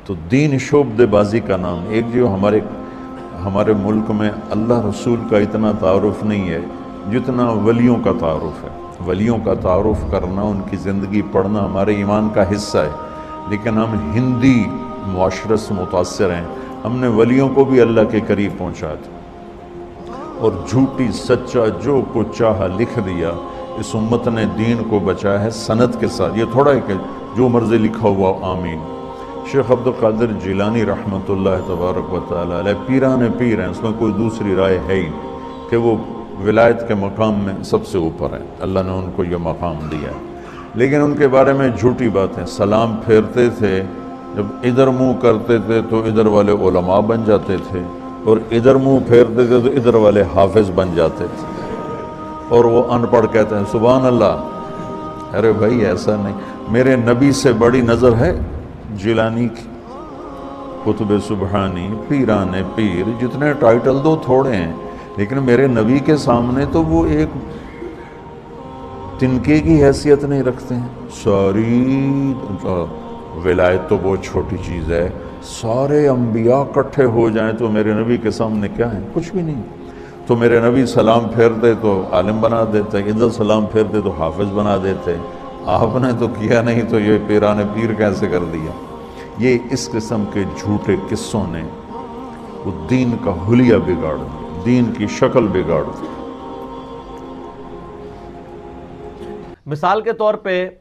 تو دین شعبدے بازی کا نام، ایک جو ہمارے ملک میں اللہ رسول کا اتنا تعارف نہیں ہے جتنا ولیوں کا تعارف ہے۔ ولیوں کا تعارف کرنا، ان کی زندگی پڑھنا ہمارے ایمان کا حصہ ہے، لیکن ہم ہندی معاشرت سے متاثر ہیں۔ ہم نے ولیوں کو بھی اللہ کے قریب پہنچا دیا اور جھوٹی سچا جو کچھ چاہا لکھ دیا۔ اس امت نے دین کو بچایا ہے سند کے ساتھ، یہ تھوڑا ہے کہ جو مرضی لکھا ہوا آمین۔ شیخ عبدالقادر جیلانی رحمۃ اللہ تبارک و تعالی علیہ پیران پیر ہیں، اس میں کوئی دوسری رائے ہے ہی نہیں کہ وہ ولایت کے مقام میں سب سے اوپر ہیں، اللہ نے ان کو یہ مقام دیا ہے۔ لیکن ان کے بارے میں جھوٹی باتیں، سلام پھیرتے تھے، جب ادھر منہ کرتے تھے تو ادھر والے علماء بن جاتے تھے، اور ادھر منہ پھیرتے تھے تو ادھر والے حافظ بن جاتے تھے، اور وہ ان پڑھ کہتے ہیں سبحان اللہ۔ ارے بھائی ایسا نہیں، میرے نبی سے بڑی نظر ہے جیلانی کی، قطب سبحانی، پیران پیر، جتنے ٹائٹل دو تھوڑے ہیں، لیکن میرے نبی کے سامنے تو وہ ایک تنکے کی حیثیت نہیں رکھتے ہیں۔ ساری ولایت تو بہت چھوٹی چیز ہے، سارے انبیاء اکٹھے ہو جائیں تو میرے نبی کے سامنے کیا ہے؟ کچھ بھی نہیں۔ تو میرے نبی سلام پھیرتے تو عالم بنا دیتے، ادھر سلام پھیرتے تو حافظ بنا دیتے، آپ نے تو کیا نہیں تو یہ پیران پیر کیسے کر دیا؟ یہ اس قسم کے جھوٹے قصوں نے وہ دین کا حلیہ بگاڑ دیا، دین کی شکل بگاڑ دی۔ مثال کے طور پہ